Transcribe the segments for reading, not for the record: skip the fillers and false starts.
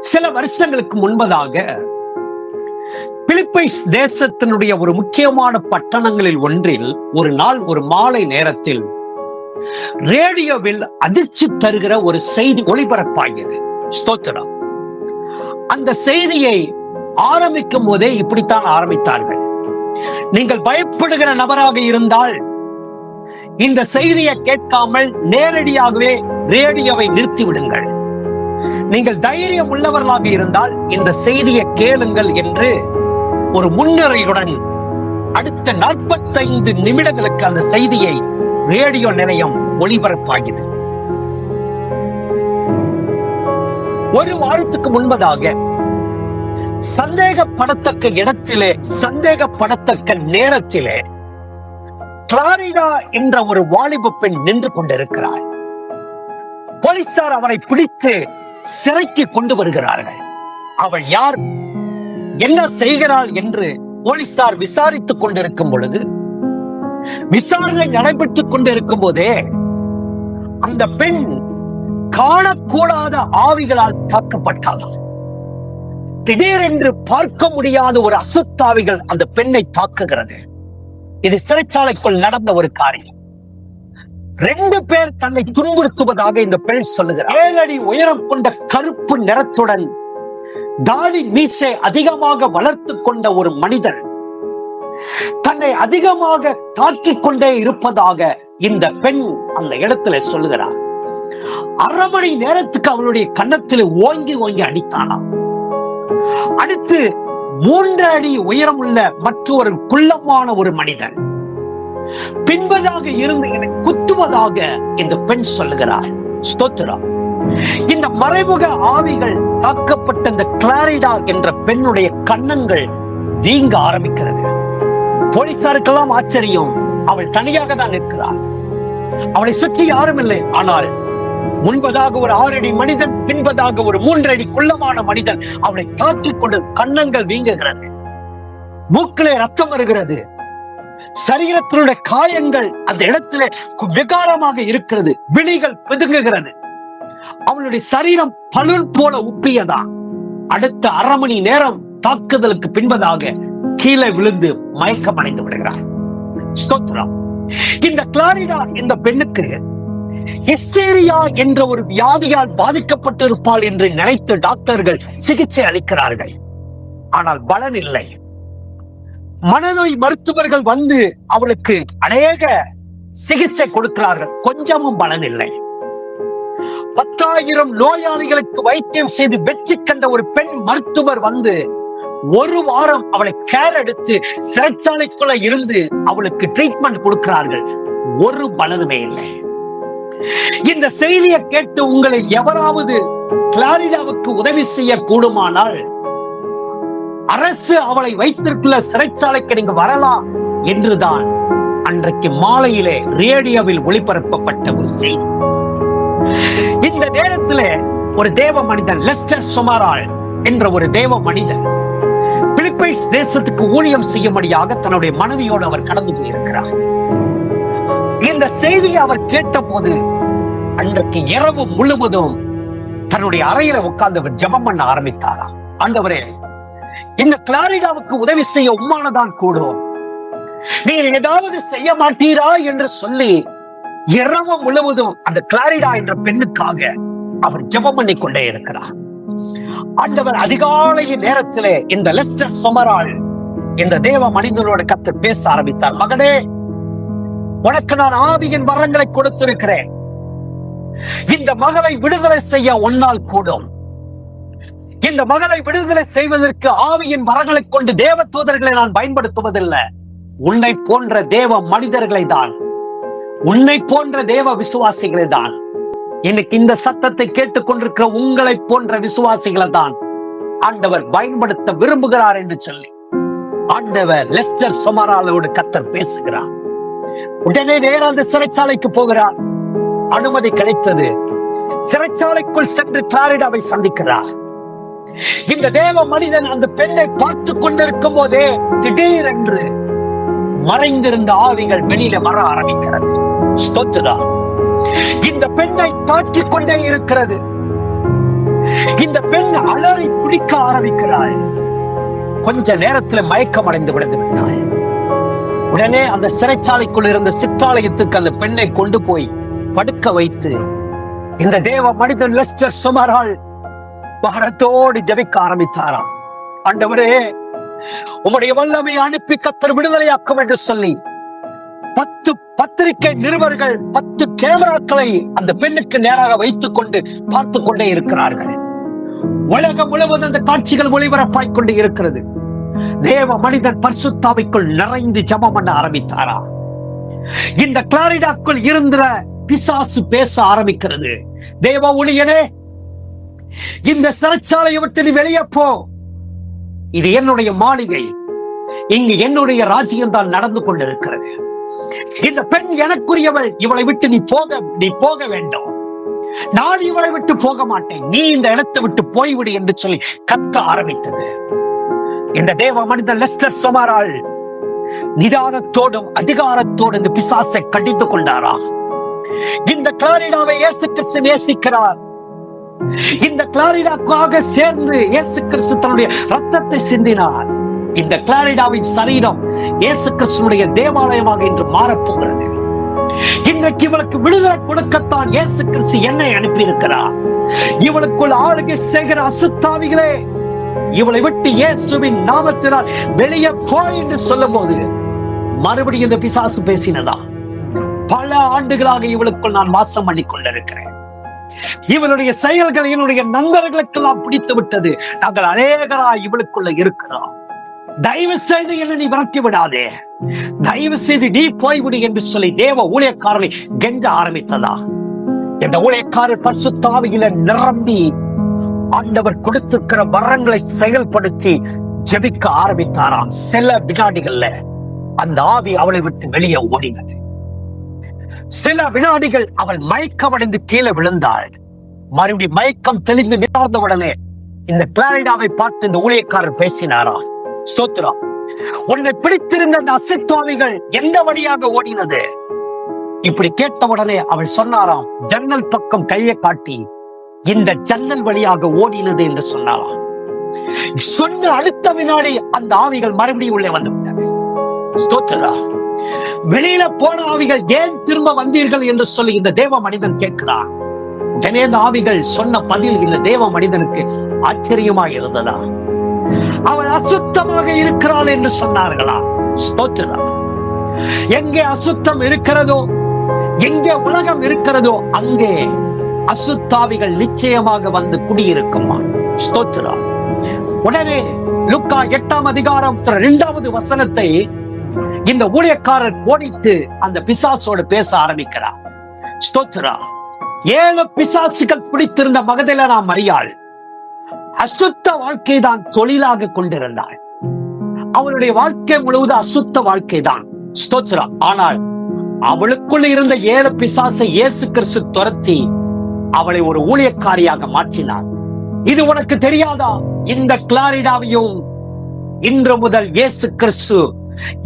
சில வருஷங்களுக்கு முன்பதாக பிலிப்பைன்ஸ் தேசத்தினுடைய ஒரு முக்கியமான பட்டணங்களில் ஒன்றில் ஒரு நாள் ஒரு மாலை நேரத்தில் ரேடியோவில் அதிர்ச்சி தருகிற ஒரு செய்தி ஒளிபரப்பாகியது. ஸ்தோத்திரம். அந்த செய்தியை ஆரம்பிக்கும் போதே இப்படித்தான் ஆரம்பித்தார்கள். நீங்கள் பயப்படுகிற நபராக இருந்தால் இந்த செய்தியை கேட்காமல் நேரடியாகவே ரேடியோவை நிறுத்திவிடுங்கள். நீங்கள் தைரியம் உள்ளவர்களாக இருந்தால் இந்த செய்தியை கேளுங்கள் என்று ஒரு முன்னுரையுடன் அடுத்த 45 நிமிடங்களுக்கு அந்த செய்தியை ரேடியோ நிலையம் ஒளிபரப்பாகியது. ஒரு வாரத்துக்கு முன்பதாக சந்தேகப்படத்தக்க இடத்திலே, சந்தேகப்படத்தக்க நேரத்திலே கிளாரிடா என்ற ஒரு வாலிப பெண் நின்று கொண்டிருக்கிறார். போலீசார் அவரை பிடித்து சிறைக்கு கொண்டு வருகிறார்கள். அவள் யார், என்ன செய்கிறாள் என்று போலீசார் விசாரித்துக் கொண்டிருக்கும் பொழுது, விசாரணை நடைபெற்றுக் கொண்டிருக்கும் போதே அந்த பெண் காணக்கூடாத ஆவிகளால் தாக்கப்பட்டாள். திடீரென்று பார்க்க முடியாத ஒரு அசுத்தாவிகள் அந்த பெண்ணை தாக்குகிறது. இது சிறைச்சாலைக்குள் நடந்த ஒரு காரியம். 2 பேர் தன்னை துன்புறுத்துவதாக இந்த பெண் சொல்லுகிறார். 7 அடி உயரம் கொண்ட கருப்பு நிறத்துடன் தாடி மீசை அதிகமாக வளர்த்து கொண்ட ஒரு மனிதன் தன்னை அதிகமாக தாக்கிக் கொண்டே இருப்பதாக இந்த பெண் அந்த இடத்துல சொல்லுகிறார். 1/2 மணி நேரத்துக்கு அவளுடைய கன்னத்தில் ஓங்கி ஓங்கி அடித்தானாம். அடுத்து 3 அடி உயரம் உள்ள மற்றொரு குள்ளமான ஒரு மனிதன் பின்பதாக இருந்து என்னை குத்துவதாக இந்த பெண் சொல்லுகிறார். ஸ்தோத்திரம். இந்த மறைமுக ஆவிகள் தாக்கப்பட்ட இந்த கிளாரிடா என்ற பெண்ணுடைய கன்னங்கள் வீங்க ஆரம்பிக்கிறது. போலீசாருக்கெல்லாம் ஆச்சரியம். அவள் தனியாக தான் நிற்கிறாள். அவளை சுற்றி யாரும் இல்லை. ஆனால் முன்பதாக ஒரு 6 அடி மனிதன், பின்பதாக ஒரு 3 அடி குள்ளமான மனிதன் அவளை தாக்கிக் கொண்டு கன்னங்கள் வீங்குகிறது. மூக்கிலே ரத்தம் வருகிறது. சரீரத்தினுடைய காயங்கள் அந்த இடத்துல விகாரமாக இருக்கிறது. விழிகள் பிதுங்குகிறது. அவளுடைய சரீரம் பலூன் போல உப்பியதா. அடுத்த 1/2 மணி நேரம் தாக்குதலுக்கு பின்பதாக கீழே விழுந்து மயக்கம் அடைந்து விடுகிறார். ஸ்தோத்திரம். இந்த கிளாரிடா இந்த பெண்ணுக்கு ஹிஸ்டீரியா என்ற ஒரு வியாதியால் பாதிக்கப்பட்டிருப்பாள் என்று நினைத்து டாக்டர்கள் சிகிச்சை அளிக்கிறார்கள். ஆனால் பலன் இல்லை. மனநோய் மருத்துவர்கள் வந்து அவளுக்கு அநேக சிகிச்சை கொடுக்கிறார்கள். கொஞ்சமும் பலன் இல்லை. 10,000 நோயாளிகளுக்கு வைத்தியம் செய்து வெற்றி கண்ட ஒரு பெண் மருத்துவர் வந்து 1 வாரம் அவளை கேர் எடுத்து சிறைச்சாலைக்குள்ள இருந்து அவளுக்கு ட்ரீட்மெண்ட் கொடுக்கிறார்கள். ஒரு பலனுமே இல்லை. இந்த செய்தியை கேட்டு உங்களை எவராவது கிளாரிடாவுக்கு உதவி செய்ய கூடுமானால் அரசு அவளை வைத்திருக்கிற சிறைச்சாலைக்கு நீங்க வரலாம் என்றுதான் அன்றைக்கு மாலையிலே ரேடியோவில் ஒளிபரப்பப்பட்ட ஒரு செய்தி. இந்த நேரத்திலே ஒரு தேவ மனிதன், லெஸ்டர் சொமரால் என்ற ஒரு தேவ மனிதன் பிலிப்பைன்ஸ் தேசத்துக்கு ஊழியம் செய்யும்படியாக தன்னுடைய மனைவியோடு அவர் கடந்து போயிருக்கிறார். இந்த செய்தியை அவர் கேட்ட போது அன்றைக்கு இரவு முழுவதும் தன்னுடைய அறையில உட்கார்ந்து அவர் ஜெபம் பண்ண ஆரம்பித்தாராம். ஆண்டவரே, இந்த கிளாரிடாவுக்கு உதவி செய்ய உம்மானதான் கூடும். நீர் ஏதாவது செய்ய மாட்டீரா என்று சொல்லி இரவு முழுவதும் அந்த கிளாரிடா என்ற பெண்ணுக்காக அவர் ஜெபம் பண்ணி கொண்டே இருக்கிறார். ஆண்டவர் அதிகாலையின் நேரத்திலே இந்த லெஸ்டர் சொமரால் என்ற தேவ மனிதனோடு கர்த்தர் பேச ஆரம்பித்தார். மகனே, உனக்கு நான் ஆவியின் வரங்களை கொடுத்திருக்கிறேன். இந்த மகளை விடுதலை செய்ய உன்னால் கூடும். இந்த மகளை விடுதலை செய்வதற்கு ஆவியின் வரங்களை கொண்டு தேவ தூதர்களை நான் பயன்படுத்துவதில்லை. உன்னை போன்ற தேவ மனிதர்களை தான், உன்னை போன்ற தேவ விசுவாசிகளை தான், இன்னைக்கு இந்த சத்தத்தை கேட்டுக் கொண்டிருக்கிற உங்களை போன்ற விசுவாசிகளை தான் ஆண்டவர் பயன்படுத்த விரும்புகிறார் என்று சொல்லி ஆண்டவர் லெஸ்டர் சொமராலோடு கர்த்தர் பேசுகிறார். உடனே நேரா அந்த சிறைச்சாலைக்கு போகிறார். அனுமதி கிடைத்தது. சிறைச்சாலைக்குள் சென்று கிளாரிடாவை சந்திக்கிறார். இந்த தேவ மனிதன் அந்த பெண்ணை பார்த்து கொண்டிருக்கும் போதே திடீரென்று மறைந்திருந்த ஆவிகள் வெளியில வர ஆரம்பிக்கிறது. ஸ்தோத்திரம். இந்த பெண்ணை தாக்கிக் கொண்டே இருக்கிறது. இந்த பெண் அலறி துடிக்க ஆரம்பிக்கிறாள். கொஞ்ச நேரத்தில் மயக்கம் அடைந்து விழுந்து விட்டாள். உடனே அந்த சிறைச்சாலைக்குள் இருந்த சிற்றாலயத்துக்கு அந்த பெண்ணை கொண்டு போய் படுக்க வைத்து இந்த தேவ மனிதன் லெஸ்டர் சுமாரால் பாரத்தோடு ஜெபிக்க ஆரம்பித்தாராம். ஆண்டவரே, உம்முடைய வல்லமை அனுப்பி கர்த்தர் விடுதலையாக்கும் என்று சொல்லி 10 பத்திரிகை நிருபர்கள் 10 கேமராக்களை அந்த பெண்ணுக்கு நேராக வைத்துக் கொண்டு பார்த்து கொண்டே இருக்கிறார்கள். உலகம் முழுவதும் அந்த காட்சிகள் ஒளிபரப்பாய் கொண்டு இருக்கிறது. தேவ மனிதன் பரிசுத்தாவிக்குள் நிறைந்து ஜெபம் பண்ண ஆரம்பித்தாரா. இந்த கிளாரிடாக்குள் இருந்த பிசாசு பேச ஆரம்பிக்கிறது. தேவ ஊழியனே, இந்த சிறைச்சாலையை விட்டு நீ வெளியே போ. இது என்னுடைய மாளிகை. இங்கு என்னுடைய ராஜ்யம் தான் நடந்து கொண்டிருக்கிறது. இந்த பெண் எனக்குரியவள். இவளை விட்டு நீ போக வேண்டும். நான் இவளை விட்டு போக மாட்டேன். நீ இந்த இடத்தை விட்டு போய்விடு என்று சொல்லி கத்த ஆரம்பித்தது. இந்த தேவ மனிதன் லெஸ்டர் சுமாரால் நிதானத்தோடும் அதிகாரத்தோடு இந்த பிசாசை கடிந்து கொண்டாரா. இந்த கிளாரிடாவை இயேசு கிறிஸ்து நேசிக்கிறார். இந்த கிளாரிடாக்காக சேர்ந்து இயேசு கிறிஸ்து தன்னுடைய ரத்தத்தை சிந்தினார். இந்த கிளாரிடாவின் சரீரம் இயேசு கிறிஸ்துடைய தேவாலயமாக இன்று மாறப்போகிறது. இன்றைக்கு இவளுக்கு விடுதலை கொடுக்கத்தான் இயேசு கிறிஸ்து என்னை அனுப்பி இருக்கிறார். இவளுக்குள் ஆளுகை செய்கிற அசுத்தாவிகளே, இவளை விட்டு இயேசுவின் நாமத்தினால் வெளியே போய் என்று சொல்லும் போது மறுபடியும் இந்த பிசாசு பேசினதா. பல ஆண்டுகளாக இவளுக்குள் நான் வாசம் பண்ணி கொண்டிருக்கிறேன். இவளுடைய செயல்கள் என்னுடைய நண்பர்களுக்கெல்லாம் பிடித்து விட்டது. நாங்கள் அநேகராய் இவளுக்குள்ள இருக்கிறோம். தயவு செய்து என்னை நீ விரட்டி விடாதே. தயவு செய்து நீ போய்விடு என்று சொல்லி தேவ ஊழியக்காரரை கெஞ்ச ஆரம்பித்ததா. இந்த ஊழியக்காரர் பரிசுத்த ஆவியில நிரம்பி ஆண்டவர் கொடுத்திருக்கிற வரங்களை செயல்படுத்தி ஜெபிக்க ஆரம்பித்தாராம். சில வினாடிகள்ல அந்த ஆவி அவளை விட்டு வெளியே ஓடினது. சில வினாடிகள் அவள் மயக்கமடைந்து கீழே விழுந்தாள். மறுபடியும் மயக்கம் தெளிந்து நிகழ்ந்த உடனே இந்த கிளாரிடாவை பார்த்து இந்த ஊழியக்காரர் பேசினாரா. ஸ்தோத்திரம். உன்னை பிடித்திருந்த அந்த அசுத்தாவிகள் எந்த வழியாக ஓடினது? இப்படி கேட்ட உடனே அவள் சொன்னாராம், ஜன்னல் பக்கம் கையை காட்டி இந்த ஜன்னல் வழியாக ஓடினது என்று சொன்னாராம். சொன்ன அடுத்த வினாடி அந்த ஆவிகள் மறுபடியும் உள்ளே வந்து விட்டன. ஸ்தோத்திரம். வெளியில போன ஆவிகள் ஏன் திரும்ப வந்தீர்கள் என்று சொல்லி இந்த தேவ மனிதன் கேட்கிறான். உடனே இந்த ஆவிகள் சொன்ன பதில் இந்த தேவ மனிதனுக்கு ஆச்சரியமாக இருந்ததா. அவள் அசுத்தமாக இருக்கிறாள் என்று சொன்னார்களா. ஸ்தோத்திரம். எங்கே அசுத்தம் இருக்கிறதோ, எங்கே உலகம் இருக்கிறதோ, அங்கே அசுத்தாவிகள் நிச்சயமாக வந்து குடியிருக்குமா. ஸ்தோத்திரம். உடனே லூக்கா 8ஆம் அதிகாரம் 2வது வசனத்தை இந்த ஊழியக்காரர் கோடிட்டு அந்த பிசாசோடு பேச ஆரம்பிக்கிறார். ஸ்தோத்திரம். 7 பிசாசுகள் பிடித்திருந்த மகதலேனா மரியாள் அசுத்த வாழ்க்கை தான் தொழிலாக கொண்டிருந்தாள். அவளுடைய வாழ்க்கை முழுவதும் அசுத்த வாழ்க்கை தான். ஸ்தோத்திரம். ஆனால் அவளுக்குள்ள இருந்த 7 பிசாசை இயேசு கிறிஸ்து துரத்தி அவளை ஒரு ஊழியக்காரியாக மாற்றினார். இது உனக்கு தெரியாதா? இந்த கிளாரிடாவையும் இன்று முதல் இயேசு கிறிஸ்து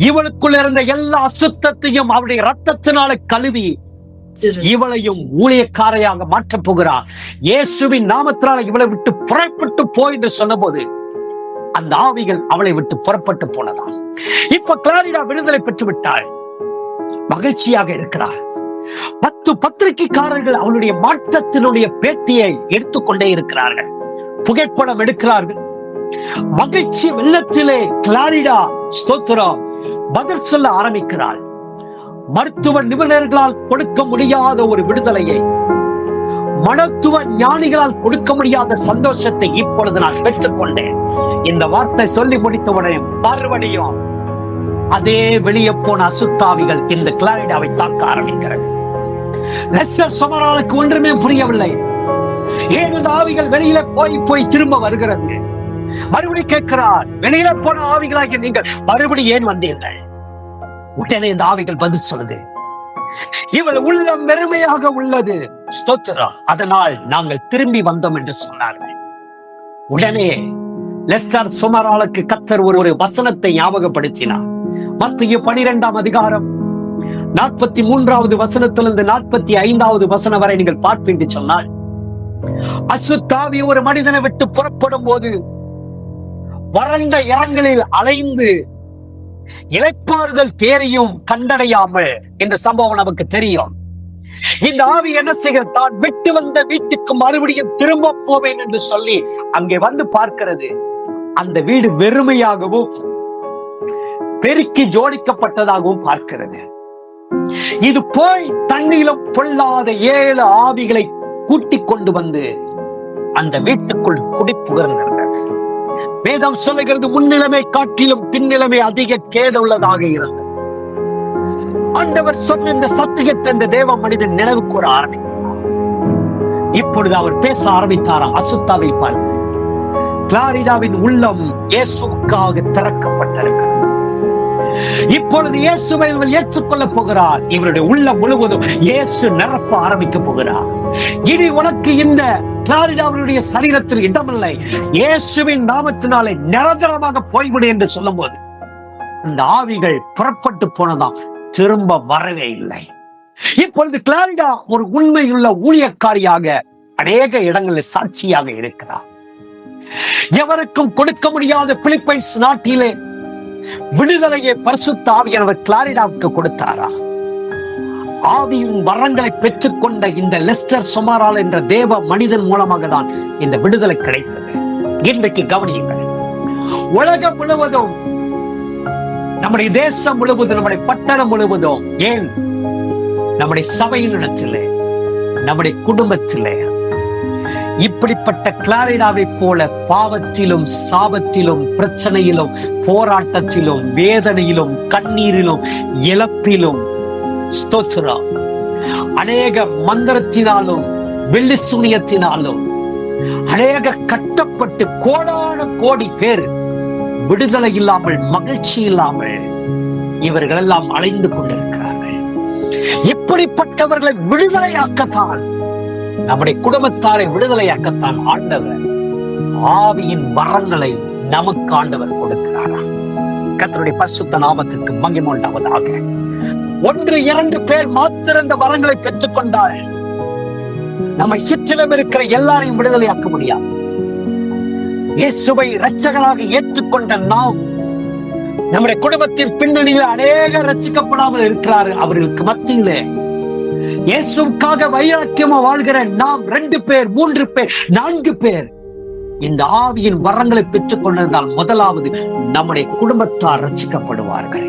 இவளுக்குள்ள இருந்த எல்லா அசுத்தத்தையும் அவருடைய ரத்தத்தினால கழுவி இவளையும் ஊழியக்காரையாக மாற்றப் போகிறார். இயேசுவின் நாமத்தினால இவளை விட்டு புறப்பட்டு போய் என்று சொன்ன போது அந்த ஆவிகள் அவளை விட்டு புறப்பட்டு போனதா. இப்ப கிளாரிடா விடுதலை பெற்று விட்டாள். மகிழ்ச்சியாக இருக்கிறார். 10 பத்திரிகைக்காரர்கள் அவளுடைய மாற்றத்தினுடைய பேட்டியை எடுத்துக்கொண்டே இருக்கிறார்கள். புகைப்படம் எடுக்கிறார்கள். மகிழ்ச்சி வெள்ளத்திலே கிளாரிடா ஸ்தோத்திரம் பதில் சொல்ல ஆரம்பிக்கிறாள். மருத்துவ நிபுணர்களால் கொடுக்க முடியாத ஒரு விடுதலையை, மருத்துவ ஞானிகளால் கொடுக்க முடியாத சந்தோஷத்தை இப்பொழுது நான் பெற்றுக்கொண்டேன். இந்த வார்த்தை சொல்லி முடித்தவுடனே மறுபடியும் அதே வெளியே போன அசுத்தாவிகள் இந்த கிளாரிடாவை தாக்க ஆரம்பிக்கிறது. லெஸ்டர் சுமாராலுக்கு ஒன்றுமே புரியவில்லை. ஏன் இந்த ஆவிகள் வெளியில போய் திரும்ப வருகிறது? மறுபடியும் கேட்கிறார், வெளியில போன ஆவிகளாகிய நீங்கள் மறுபடியும் ஏன் வந்தீர்கள்? உடனே இந்த ஆவிகள் பதில் சொல்லுது, இவள் உள்ளம் வெறுமையாக உள்ளது. ஸ்தோத்திரம். அதனால் நாங்கள் திரும்பி வந்தோம் என்று சொன்னார்கள். உடனே லெஸ்டர் சுமாராலுக்கு கர்த்தர் ஒரு வசனத்தை ஞாபகப்படுத்தினார். மத்தேயு 12ஆம் அதிகாரம் 43வது வசனத்திலிருந்து 45வது வசனம் வரை நீங்கள் பார்ப்பீங்க சொன்னால், அசுத்தாவி ஒரு மனிதனை விட்டு புறப்படும் போது வறண்ட இடங்களில் அலைந்து இளைப்பாறுதல் தேறியும் கண்டடையாமல் இந்த சம்பவம் நமக்கு தெரியும். இந்த ஆவி என்ன செய்கிறது? தான் விட்டு வந்த வீட்டுக்கு மறுபடியும் திரும்ப போவேன் என்று சொல்லி அங்கே வந்து பார்க்கிறது. அந்த வீடு வெறுமையாகவும் பெருக்கி ஜோடிக்கப்பட்டதாகவும் பார்க்கிறது. இது போய் தண்ணீரும் பொல்லாத 7 ஆவிகளை கூட்டிக் கொண்டு வந்து அந்த வீட்டுக்குள் குடிபுகுந்தது. வேதம் சொல்லுகிறது, முன்னிலைமை காட்டிலும் பின்னிலைமை அதிக கேடு உள்ளதாக இருந்தது. ஆண்டவர் சொன்ன இந்த சத்தியத்தை இந்த தேவ மனிதன் நினைவு கூற ஆரம்பித்தார். இப்பொழுது அவர் பேச ஆரம்பித்தாராம். அசுத்தாவை பார்த்து, கிளாரிடாவின் உள்ளம் இயேசுவுக்காக திறக்கப்பட்டிருக்கிறது. இப்பொழுது இயேசுவை இவர் ஏற்றுக்கொள்ள போகிறார். இவருடைய உள்ளம் முழுவதும் இயேசு நிரப்ப ஆரம்பிக்க போகிறார். இனி உனக்கு இந்த கிளாரிடாவுடைய சரீரத்தில் இடமில்லை, இயேசுவின் நாமத்தினாலே நிரந்தரமாக போய்விடு என்று சொல்லும் போது இந்த ஆவிகள் புறப்பட்டு போனதாம், திரும்ப வரவே இல்லை. இப்பொழுது கிளாரிடா ஒரு உண்மையுள்ள ஊழியக்காரியாக அநேக இடங்களில் சாட்சியாக இருக்கிறார். எவருக்கும் கொடுக்க முடியாத பிலிப்பைன்ஸ் நாட்டிலே விடுதலையை பரிசுத்த ஆவியானவர் கிளாரிடாவுக்கு கொடுத்தாரா? ஆவியின் வரங்களை பெற்றுக்கொண்ட இந்த லெஸ்டர் சொமாரால் என்ற தேவ மனிதன் மூலமாக தான் இந்த விடுதலை கிடைத்தது. இன்றைக்கு கவனியுங்கள், உலகம் முழுவதும், நம்முடைய தேசம் முழுவதும், நம்முடைய பட்டணம் முழுவதும், ஏன் நம்முடைய சபையின் இடத்திலே, நம்முடைய குடும்பத்திலே இப்படிப்பட்ட கிளாரிடாவை போல பாவத்திலும் சாபத்திலும் பிரச்சனையிலும் போராட்டத்திலும் வேதனையிலும் கண்ணீரிலும் இழப்பிலும் ஸ்தோத்திரம் அநேக மந்திரத்தினாலும் வெள்ளி சூனியத்தினாலும் அநேக கட்டப்பட்டு கோடான கோடி பேர் விடுதலை இல்லாமல் மகிழ்ச்சி இல்லாமல் இவர்கள் எல்லாம் அலைந்து கொண்டிருக்கிறார்கள். இப்படிப்பட்டவர்களை விடுதலையாக்கத்தான், நம்முடைய குடும்பத்தாரை விடுதலையாக்கத்தான் ஆண்டவர் ஆவியின் வரங்களை நமக்கு ஆண்டவர் கொடுக்கிறாரா? கர்த்தருடைய பரிசுத்த நாமத்திற்கு மகிமை உண்டாவதாக. 1-2 பேர் மாத்திரம் இந்த வரங்களை பெற்றுக்கொண்டால் நம்மை சுற்றிலும் இருக்கிற எல்லாரையும் விடுதலையாக்க முடியாது. இயேசுவை இரட்சகராக ஏற்றுக்கொண்ட நாம், நம்முடைய குடும்பத்தின் பின்னணியில் அநேக ரட்சிக்கப்படாமல் இருக்கிறார்கள். அவர்களுக்கு மத்தியிலே இயேசுவுக்காக வைராக்கியமா வாழ்கிற நாம் 2 பேர், 3 பேர், 4 பேர் இந்த ஆவியின் வரங்களை பெற்றுக் கொண்டிருந்தால் முதலாவது நம்முடைய குடும்பத்தார் ரட்சிக்கப்படுவார்கள்.